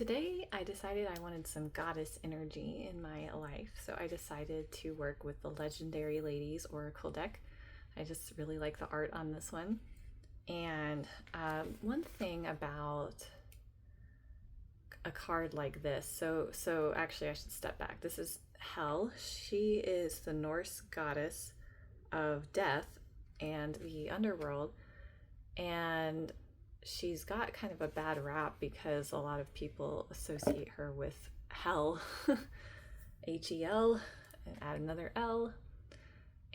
Today I decided I wanted some goddess energy in my life, so I decided to work with the Legendary Ladies Oracle deck. I just really like the art on this one. And one thing about a card like this, so actually I should step back. This is Hel. She is the Norse goddess of death and the underworld, and she's got kind of a bad rap because a lot of people associate her with hell. Hel, and add another L.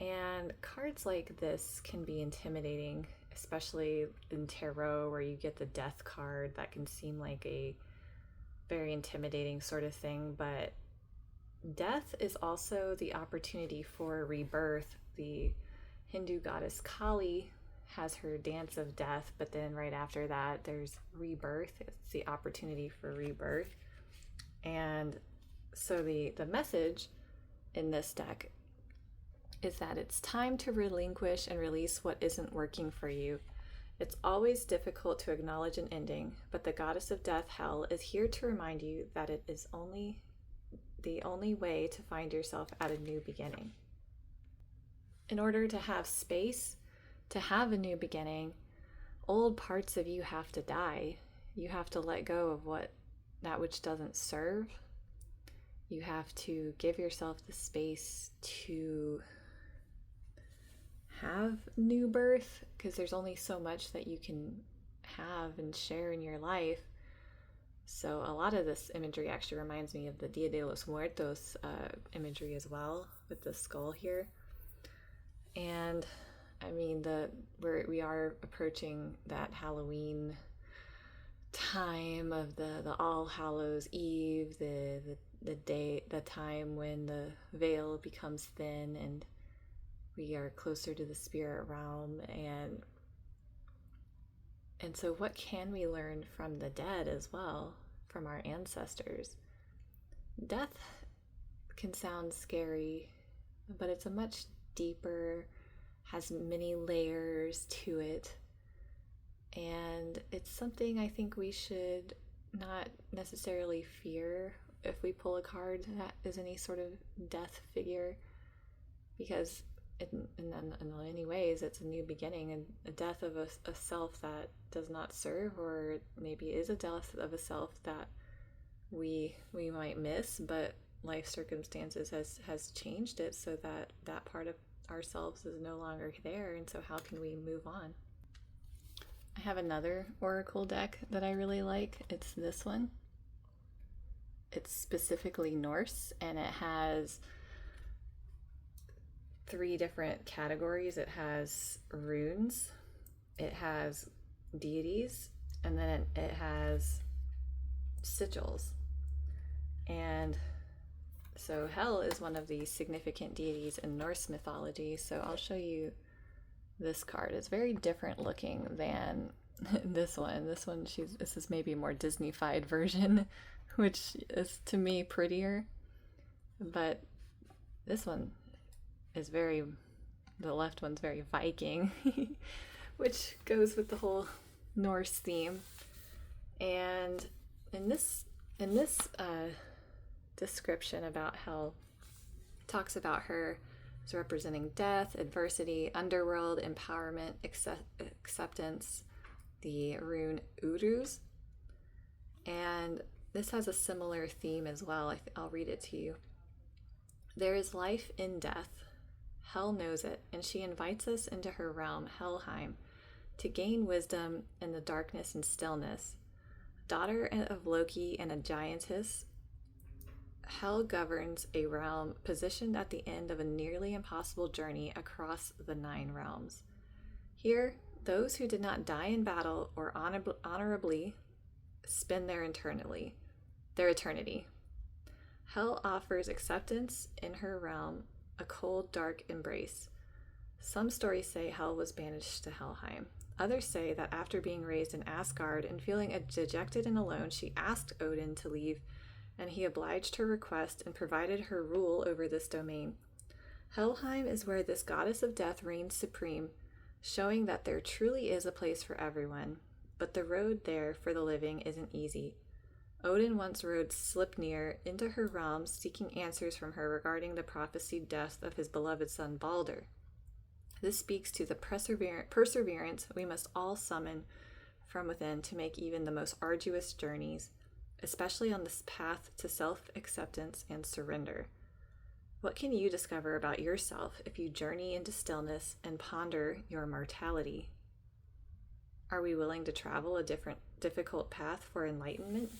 And cards like this can be intimidating, especially in tarot where you get the death card. That can seem like a very intimidating sort of thing, but death is also the opportunity for rebirth. The Hindu goddess Kali has her dance of death, but then right after that there's rebirth. It's the opportunity for rebirth. And so the message in this deck is that it's time to relinquish and release what isn't working for you. It's always difficult to acknowledge an ending, but the goddess of death, Hel, is here to remind you that it is the only way to find yourself at a new beginning. In order to have space to have a new beginning, old parts of you have to die. You have to let go of that which doesn't serve. You have to give yourself the space to have new birth, because there's only so much that you can have and share in your life. So a lot of this imagery actually reminds me of the Dia de los Muertos imagery as well, with the skull here. And I mean, we are approaching that Halloween time of the All Hallows Eve, the time when the veil becomes thin and we are closer to the spirit realm. And so what can we learn from the dead as well, from our ancestors? Death can sound scary, but it's a much deeper, has many layers to it, and it's something I think we should not necessarily fear if we pull a card that is any sort of death figure, because in many ways it's a new beginning and a death of a self that does not serve, or maybe is a death of a self that we might miss, but life circumstances has changed it so that part of ourselves is no longer there. And so how can we move on? I have another oracle deck that I really like. It's this one. It's specifically Norse, and it has 3 different categories. It has runes, it has deities, and then it has sigils. And so Hel is one of the significant deities in Norse mythology. So I'll show you this card. It's very different looking than this one. This is maybe a more Disney-fied version, which is to me prettier. But this one is the left one's very Viking, which goes with the whole Norse theme. And in this description about Hel, talks about her as representing death, adversity, underworld, empowerment, acceptance, the rune Uruz. And this has a similar theme as well. I'll read it to you. There is life in death. Hel knows it, and she invites us into her realm, Helheim, to gain wisdom in the darkness and stillness. Daughter of Loki and a giantess, Hel governs a realm positioned at the end of a nearly impossible journey across the 9 realms. Here, those who did not die in battle or honorably spend their eternity. Hel offers acceptance in her realm, a cold, dark embrace. Some stories say Hel was banished to Helheim. Others say that after being raised in Asgard and feeling dejected and alone, she asked Odin to leave, and he obliged her request and provided her rule over this domain. Helheim is where this goddess of death reigns supreme, showing that there truly is a place for everyone, but the road there for the living isn't easy. Odin once rode Sleipnir into her realm, seeking answers from her regarding the prophesied death of his beloved son Balder. This speaks to the perseverance we must all summon from within to make even the most arduous journeys, especially on this path to self-acceptance and surrender. What can you discover about yourself if you journey into stillness and ponder your mortality? Are we willing to travel a difficult path for enlightenment?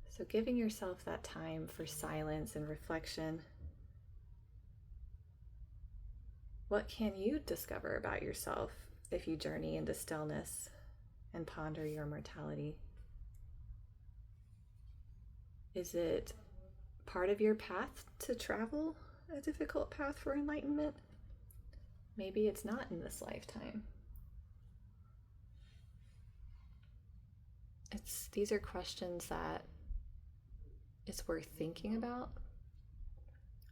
So giving yourself that time for silence and reflection, what can you discover about yourself if you journey into stillness and ponder your mortality? Is it part of your path to travel a difficult path for enlightenment? Maybe it's not in this lifetime. These are questions that it's worth thinking about.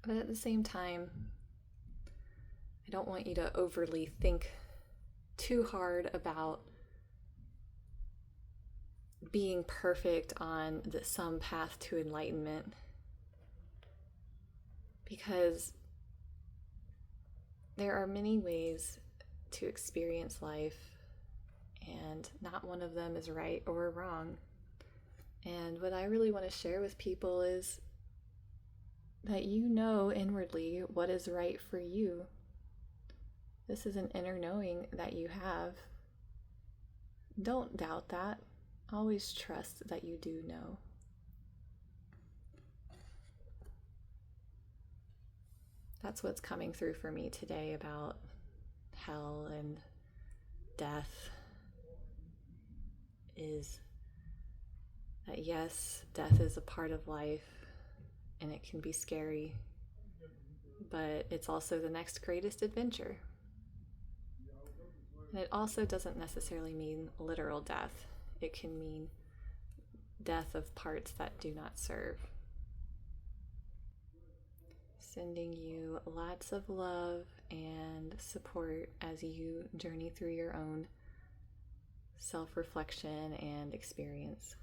But at the same time, I don't want you to overly think too hard about being perfect on some path to enlightenment, because there are many ways to experience life, and not one of them is right or wrong. And what I really want to share with people is that you know inwardly what is right for you. This is an inner knowing that you have. Don't doubt that. Always trust that you do know. That's what's coming through for me today about hell and death, is that yes, death is a part of life and it can be scary, but it's also the next greatest adventure. And it also doesn't necessarily mean literal death. It can mean death of parts that do not serve. Sending you lots of love and support as you journey through your own self-reflection and experience.